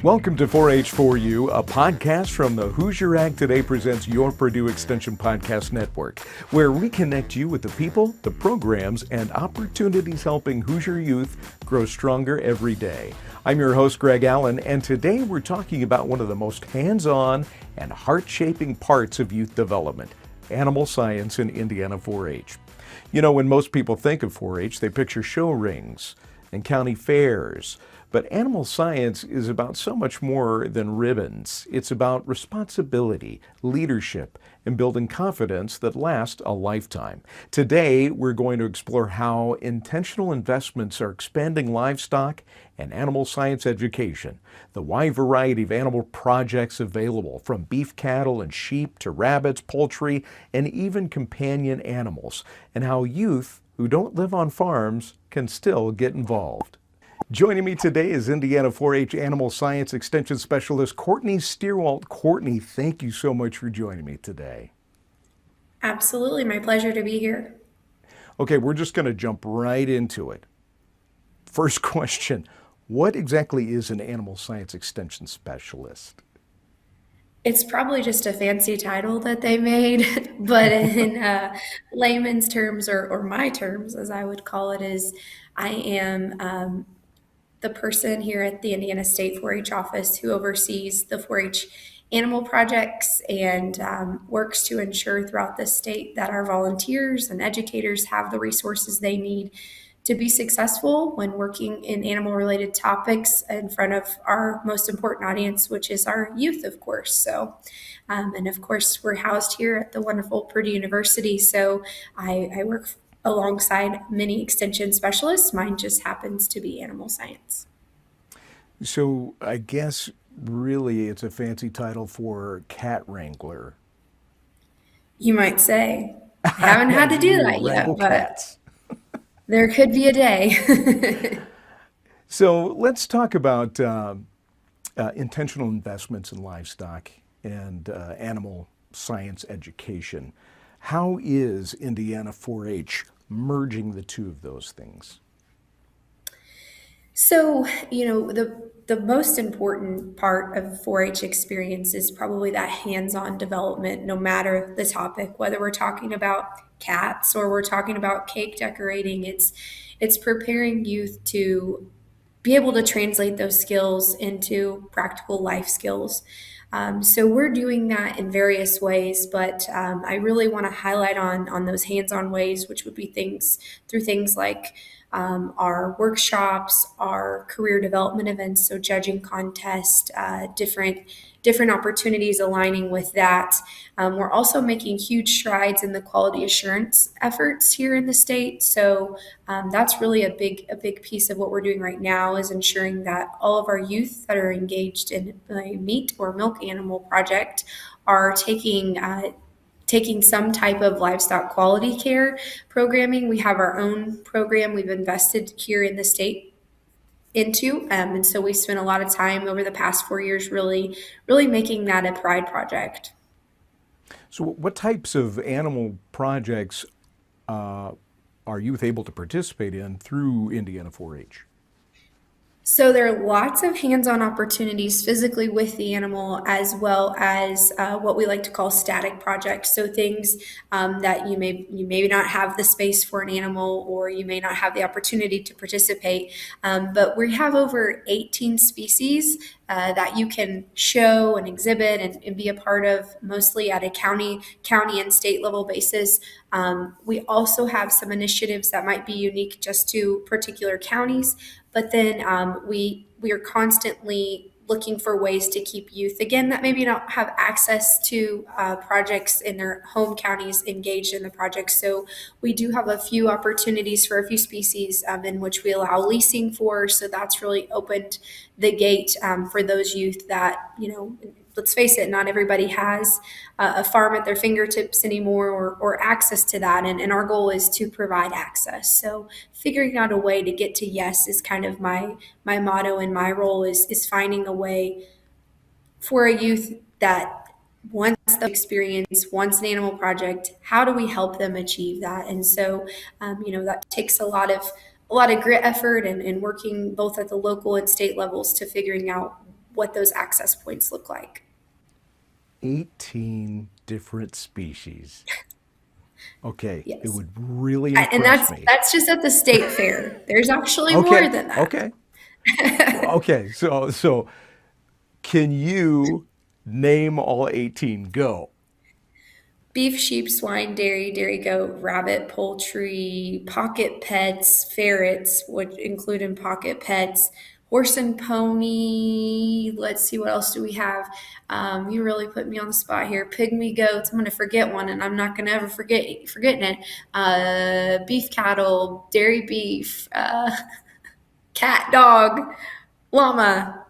Welcome to 4-H for You, a podcast from the Hoosier Ag Today presents your Purdue Extension Podcast Network, where we connect you with the people, the programs, and opportunities helping Hoosier youth grow stronger every day. I'm your host, Greg Allen, and today we're talking about one of the most hands-on and heart-shaping parts of youth development, animal science in Indiana 4-H. You know, when most people think of 4-H, they picture show rings and county fairs. But animal science is about so much more than ribbons. It's about responsibility, leadership, and building confidence that lasts a lifetime. Today, we're going to explore how intentional investments are expanding livestock and animal science education, the wide variety of animal projects available, from beef cattle and sheep to rabbits, poultry, and even companion animals, and how youth who don't live on farms can still get involved. Joining me today is Indiana 4-H Animal Science Extension Specialist Courtney Stierwalt. Courtney, thank you so much for joining me today. Absolutely, my pleasure to be here. Okay, we're just going to jump right into it. First question, what exactly is an Animal Science Extension Specialist? It's probably just a fancy title that they made, but in layman's terms, or my terms, as I would call it, is I am the person here at the Indiana State 4-H office who oversees the 4-H animal projects and works to ensure throughout the state that our volunteers and educators have the resources they need to be successful when working in animal-related topics in front of our most important audience, which is our youth, of course. And of course, we're housed here at the wonderful Purdue University, so I work alongside many extension specialists. Mine just happens to be animal science. So I guess really it's a fancy title for cat wrangler. You might say. I haven't had to do that yet, but cats. There could be a day. So let's talk about intentional investments in livestock and animal science education. How is Indiana 4-H merging the two of those things? So, the most important part of 4-H experience is probably that hands-on development, no matter the topic, whether we're talking about cats or we're talking about cake decorating. It's preparing youth to be able to translate those skills into practical life skills. So we're doing that in various ways, but I really want to highlight on those hands-on ways, which would be things like our workshops, our career development events, so judging contest, different opportunities aligning with that. We're also making huge strides in the quality assurance efforts here in the state. So that's really a big piece of what we're doing right now, is ensuring that all of our youth that are engaged in a meat or milk animal project are taking some type of livestock quality care programming. We have our own program we've invested here in the state into. And so we spent a lot of time over the past 4 years really making that a pride project. So what types of animal projects are youth able to participate in through Indiana 4-H? So there are lots of hands-on opportunities physically with the animal, as well as what we like to call static projects. So things that you may not have the space for an animal, or you may not have the opportunity to participate. But we have over 18 species that you can show and exhibit and be a part of, mostly at a county and state level basis. We also have some initiatives that might be unique just to particular counties, but then we are constantly looking for ways to keep youth, again, that maybe don't have access to projects in their home counties, engaged in the projects. So we do have a few opportunities for a few species in which we allow leasing for. So that's really opened the gate for those youth that, let's face it, not everybody has a farm at their fingertips anymore, or access to that. And our goal is to provide access. So figuring out a way to get to yes is kind of my motto, and my role is finding a way for a youth that wants the experience, wants an animal project. How do we help them achieve that? And so, that takes a lot of grit, effort, and working both at the local and state levels to figuring out what those access points look like. 18 different species. Okay, it Yes. would really And impress me. that's just at the state fair. There's actually more Okay, than that. okay, okay. So can you name all 18? Go. Beef, sheep, swine, dairy, goat, rabbit, poultry, pocket pets, ferrets, which include in pocket pets, horse and pony. Let's see, what else do we have? You really put me on the spot here. Pygmy goats. I'm going to forget one, and I'm not going to ever forgetting it. Beef cattle, dairy beef, cat, dog, llama.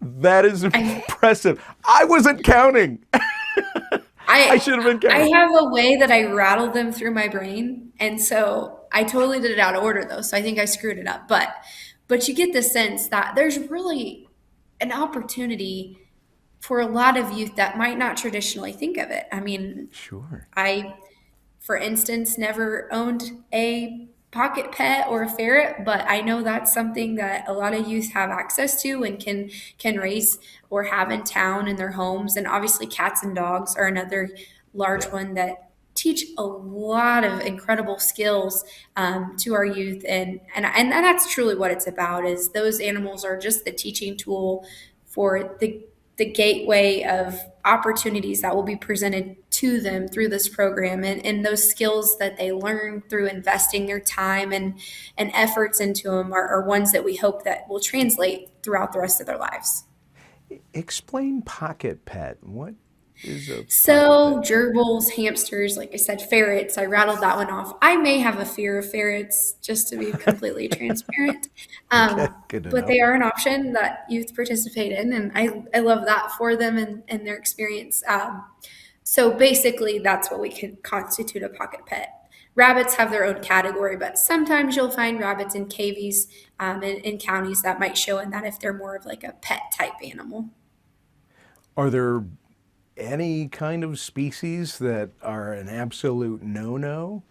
That is I impressive. I wasn't counting. I I should have been I counting. have a way that I rattle them through my brain, and so I totally did it out of order though. So I think I screwed it up. But you get the sense that there's really an opportunity for a lot of youth that might not traditionally think of it. I mean, Sure. I, for instance, never owned a pocket pet or a ferret, but I know that's something that a lot of youth have access to and can raise or have in town in their homes. And obviously, cats and dogs are another large Yeah. one that teach a lot of incredible skills to our youth, and that's truly what it's about. Is those animals are just the teaching tool for the gateway of opportunities that will be presented to them through this program, and those skills that they learn through investing their time and efforts into them are ones that we hope that will translate throughout the rest of their lives. Explain pocket pet. What is a pocket So pet? gerbils, hamsters, like I said, ferrets, I rattled that one off. I may have a fear of ferrets, just to be completely transparent. Okay, Um, good to but know. they are an option that youth participate in, and I love that for them and their experience. So basically, that's what we could constitute a pocket pet. Rabbits have their own category, but sometimes you'll find rabbits in cavies in counties that might show in that if they're more of like a pet type animal. Are there any kind of species that are an absolute no-no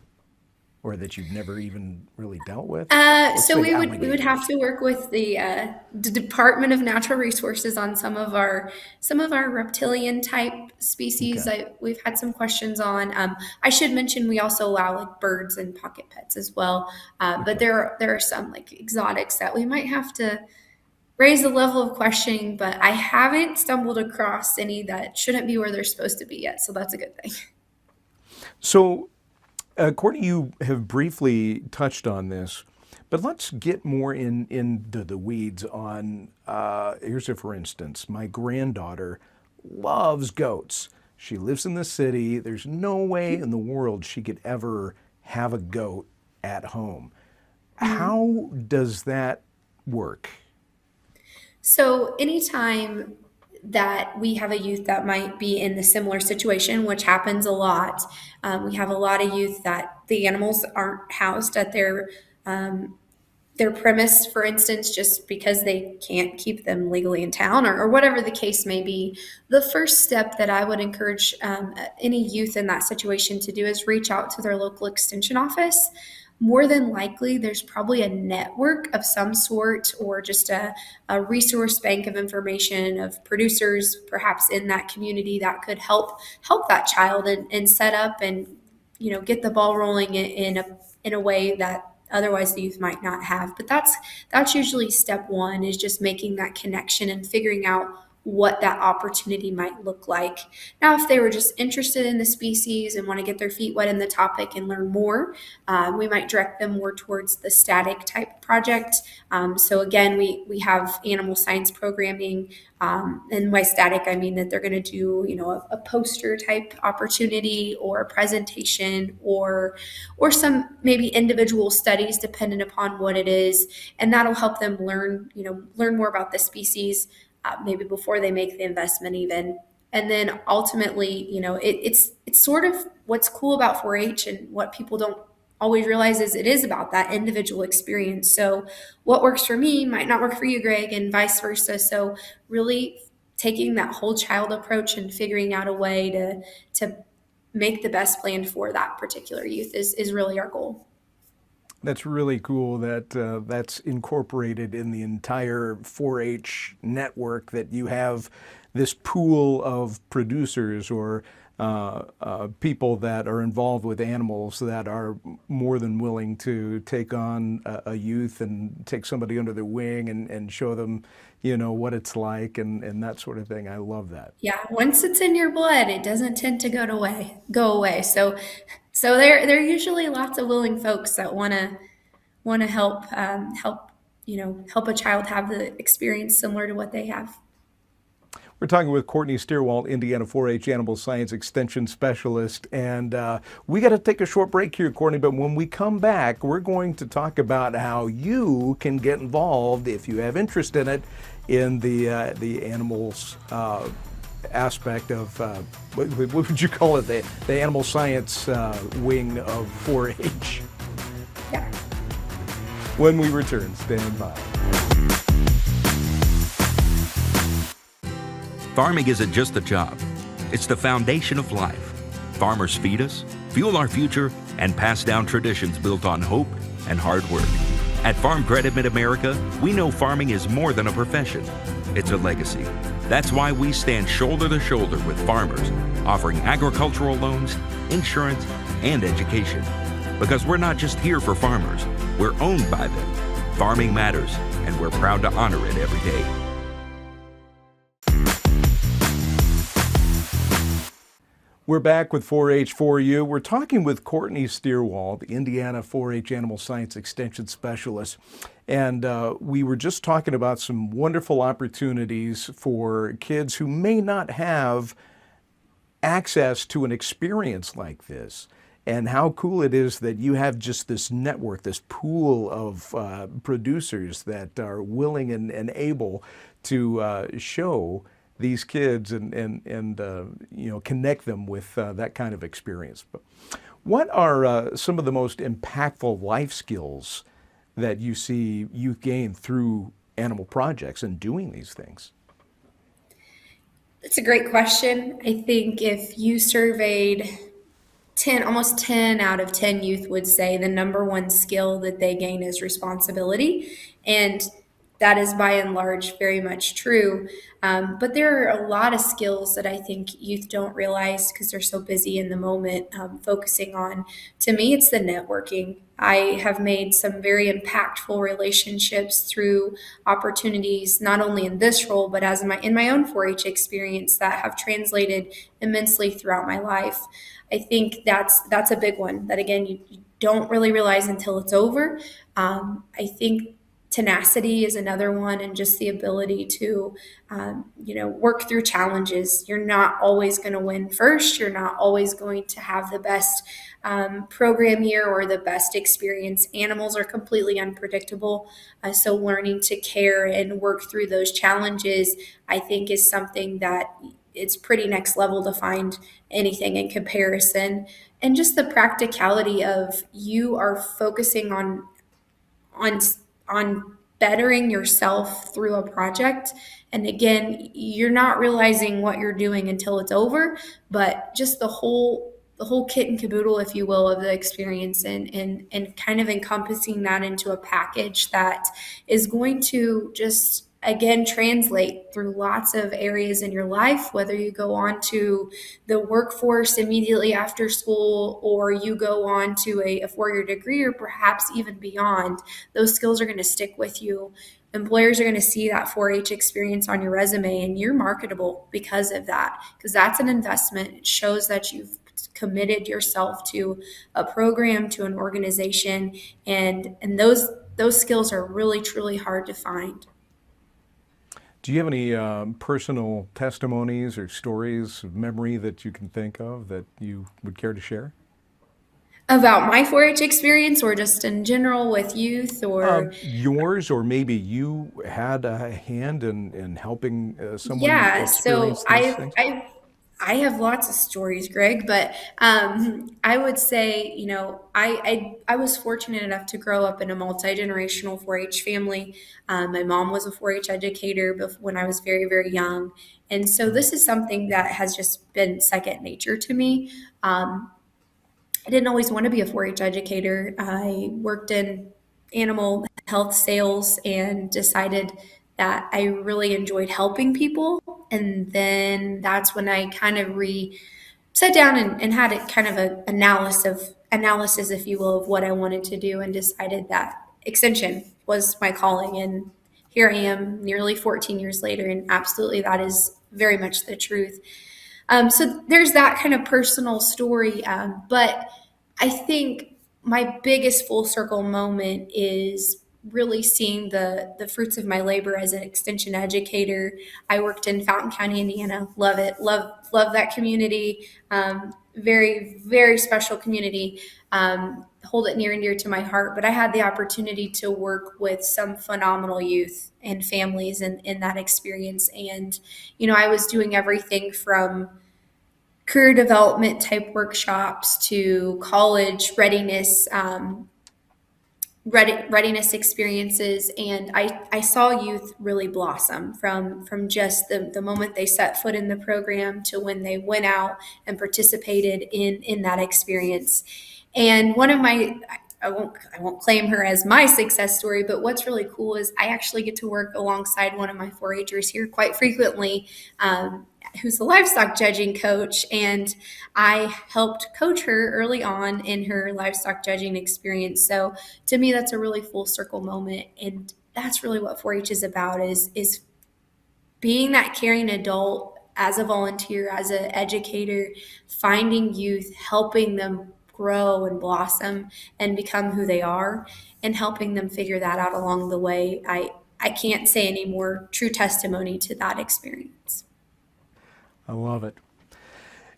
or that you've never even really dealt with? Let's So say we would have alligators. to work with the Department of Natural Resources on some of our reptilian type species Okay, that we've had some questions on. I should mention we also allow like birds and pocket pets as well, but okay. there are some like exotics that we might have to raise the level of questioning. But I haven't stumbled across any that shouldn't be where they're supposed to be yet, so that's a good thing. So, Courtney, you have briefly touched on this, but let's get more into the weeds on. Here's a for instance. My granddaughter loves goats. She lives in the city. There's no way in the world she could ever have a goat at home. Mhm. How does that work? So, anytime that we have a youth that might be in the similar situation, which happens a lot, we have a lot of youth that the animals aren't housed at their premise, for instance, just because they can't keep them legally in town or whatever the case may be. The first step that I would encourage any youth in that situation to do is reach out to their local extension office. More than likely, there's probably a network of some sort or just a resource bank of information of producers, perhaps in that community, that could help that child and set up and get the ball rolling in a way that otherwise the youth might not have. But that's usually step one, is just making that connection and figuring out what that opportunity might look like. Now, if they were just interested in the species and want to get their feet wet in the topic and learn more, we might direct them more towards the static type project. So again, we have animal science programming, and by static, I mean that they're going to do, a poster type opportunity or a presentation or some maybe individual studies dependent upon what it is, and that'll help them learn more about the species, maybe before they make the investment even. And then ultimately, it's sort of what's cool about 4-H and what people don't always realize is it is about that individual experience. So what works for me might not work for you, Greg, and vice versa. So really taking that whole child approach and figuring out a way to make the best plan for that particular youth is really our goal. That's really cool that that's incorporated in the entire 4-H network, that you have this pool of producers or people that are involved with animals that are more than willing to take on a youth and take somebody under their wing and show them, what it's like and that sort of thing. I love that. Yeah, once it's in your blood, it doesn't tend to go away. So there are usually lots of willing folks that want to help a child have the experience similar to what they have. We're talking with Courtney Stierwalt, Indiana 4-H Animal Science Extension Specialist, and we got to take a short break here, Courtney. But when we come back, we're going to talk about how you can get involved if you have interest in it, in the animals aspect of what would you call it? The animal science wing of 4-H. Yeah. When we return, stand by. Farming isn't just a job, it's the foundation of life. Farmers feed us, fuel our future, and pass down traditions built on hope and hard work. At Farm Credit Mid-America, we know farming is more than a profession, it's a legacy. That's why we stand shoulder to shoulder with farmers, offering agricultural loans, insurance, and education. Because we're not just here for farmers, we're owned by them. Farming matters, and we're proud to honor it every day. We're back with 4-H for you. We're talking with Courtney Stierwalt, Indiana 4-H Animal Science Extension Specialist. And we were just talking about some wonderful opportunities for kids who may not have access to an experience like this. And how cool it is that you have just this network, this pool of producers that are willing and able to show these kids and connect them with that kind of experience. But what are some of the most impactful life skills that you see youth gain through animal projects and doing these things? That's a great question. I think if you surveyed almost 10 out of 10 youth would say the number one skill that they gain is responsibility. And that is by and large very much true. But there are a lot of skills that I think youth don't realize because they're so busy in the moment focusing on. To me, it's the networking. I have made some very impactful relationships through opportunities, not only in this role, but in my own 4-H experience that have translated immensely throughout my life. I think that's a big one that, again, you don't really realize until it's over. I think tenacity is another one, and just the ability to work through challenges. You're not always going to win first. You're not always going to have the best program year or the best experience. Animals are completely unpredictable. So learning to care and work through those challenges, I think, is something that it's pretty next level to find anything in comparison. And just the practicality of you are focusing on bettering yourself through a project. And again, you're not realizing what you're doing until it's over, but just the whole kit and caboodle, if you will, of the experience and kind of encompassing that into a package that is going to just, again, translate through lots of areas in your life, whether you go on to the workforce immediately after school or you go on to a 4-year degree or perhaps even beyond. Those skills are going to stick with you. Employers are going to see that 4-H experience on your resume, and you're marketable because of that, because that's an investment. It shows that you've committed yourself to a program, to an organization, and those skills are really, truly hard to find. Do you have any personal testimonies or stories of memory that you can think of that you would care to share? About my 4-H experience, or just in general with youth, or yours, or maybe you had a hand in helping someone yeah. experience So these things? I have lots of stories, Greg, but I would say, I was fortunate enough to grow up in a multi-generational 4-H family. My mom was a 4-H educator when I was very, very young. And so this is something that has just been second nature to me. I didn't always want to be a 4-H educator. I worked in animal health sales and decided that I really enjoyed helping people. And then that's when I kind of sat down and had a kind of a analysis, if you will, of what I wanted to do, and decided that extension was my calling. And here I am nearly 14 years later, and absolutely that is very much the truth. So there's that kind of personal story. But I think my biggest full circle moment is really seeing the fruits of my labor as an extension educator. I worked in Fountain County, Indiana. Love it. Love that community. Very, very special community. Hold it near and dear to my heart. But I had the opportunity to work with some phenomenal youth and families in that experience. And, I was doing everything from career development type workshops to college readiness experiences, and I saw youth really blossom from just the moment they set foot in the program to when they went out and participated in that experience. And one of my I won't claim her as my success story, but what's really cool is I actually get to work alongside one of my 4-Hers here quite frequently, who's a livestock judging coach, and I helped coach her early on in her livestock judging experience. So to me, that's a really full circle moment, and that's really what 4-H is about: is being that caring adult as a volunteer, as an educator, finding youth, helping them grow and blossom and become who they are, and helping them figure that out along the way. I can't say any more true testimony to that experience. I love it.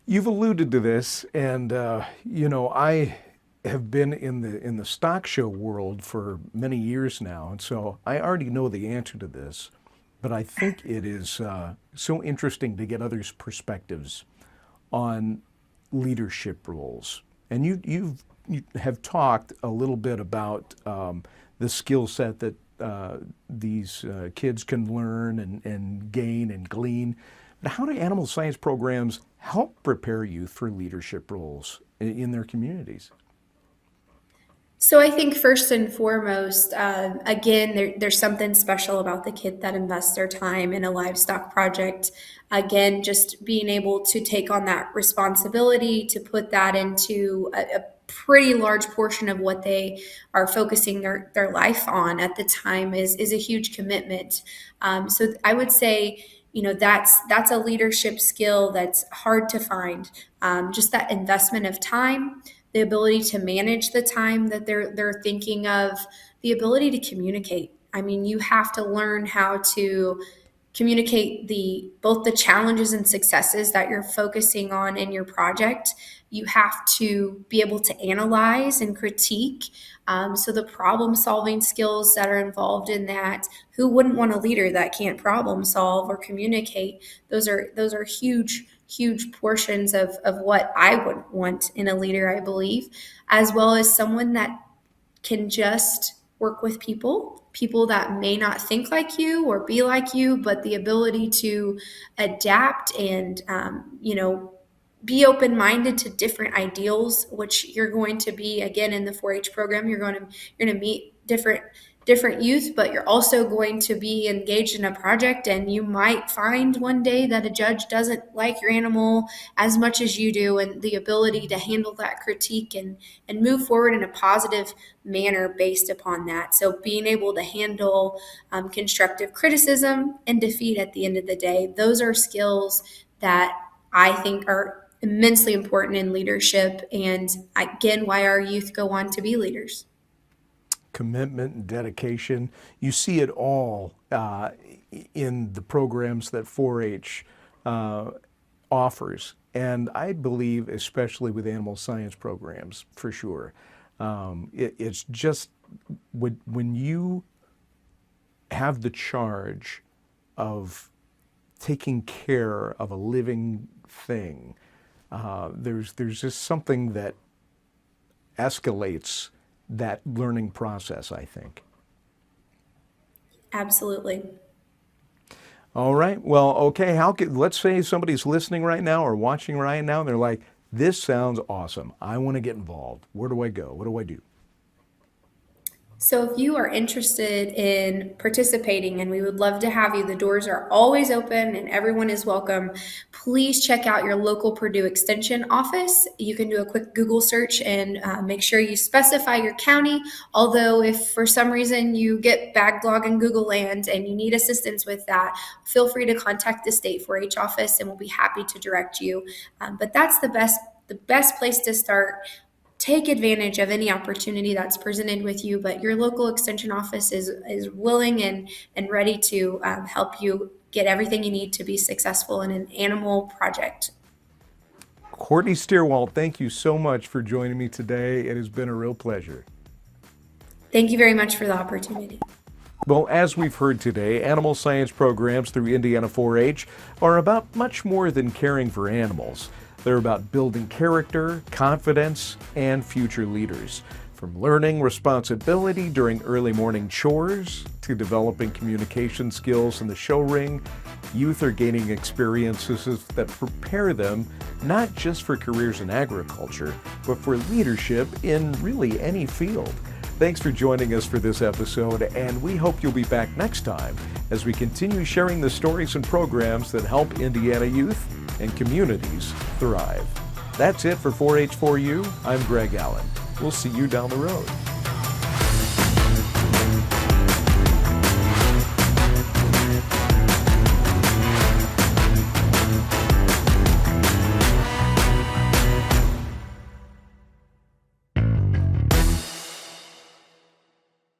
You've alluded to this, and I have been in the stock show world for many years now, and so I already know the answer to this. But I think it is so interesting to get others' perspectives on leadership roles. And you have talked a little bit about the skill set that these kids can learn and gain and glean. But how do animal science programs help prepare youth for leadership roles in their communities? So I think first and foremost, again, there's something special about the kid that invests their time in a livestock project. Again, just being able to take on that responsibility, to put that into a pretty large portion of what they are focusing their life on at the time is a huge commitment. So I would say, that's a leadership skill that's hard to find. Just that investment of time, the ability to manage the time that they're thinking of, the ability to communicate. I mean, you have to learn how to communicate both the challenges and successes that you're focusing on in your project. You have to be able to analyze and critique. So the problem solving skills that are involved in that, who wouldn't want a leader that can't problem solve or communicate? Those are huge portions of what I would want in a leader, I believe, as well as someone that can just work with people that may not think like you or be like you, but the ability to adapt and, be open-minded to different ideals, which you're going to be, again, in the 4-H program. You're going to meet different youth, but you're also going to be engaged in a project, and you might find one day that a judge doesn't like your animal as much as you do, and the ability to handle that critique and move forward in a positive manner based upon that. So being able to handle constructive criticism and defeat at the end of the day, those are skills that I think are immensely important in leadership, and again, why our youth go on to be leaders. Commitment and dedication. You see it all in the programs that 4-H offers. And I believe, especially with animal science programs, for sure, it's just when you have the charge of taking care of a living thing, there's just something that escalates that learning process, I think. Absolutely. All right. Well, okay. Let's say somebody's listening right now or watching right now, and they're like, This sounds awesome. I want to get involved. Where do I go? What do I do? So if you are interested in participating, and we would love to have you, the doors are always open and everyone is welcome. Please check out your local Purdue Extension office. You can do a quick Google search and make sure you specify your county. Although if for some reason you get backlogged in Google Land and you need assistance with that, feel free to contact the state 4-H office and we'll be happy to direct you. But that's the best place to start. Take advantage of any opportunity that's presented with you, but your local extension office is willing and ready to help you get everything you need to be successful in an animal project. Courtney Stierwalt, thank you so much for joining me today. It has been a real pleasure. Thank you very much for the opportunity. Well, as we've heard today, animal science programs through Indiana 4-H are about much more than caring for animals. They're about building character, confidence, and future leaders. From learning responsibility during early morning chores to developing communication skills in the show ring, youth are gaining experiences that prepare them not just for careers in agriculture, but for leadership in really any field. Thanks for joining us for this episode, and we hope you'll be back next time as we continue sharing the stories and programs that help Indiana youth and communities thrive. That's it for 4-H4U. I'm Greg Allen. We'll see you down the road.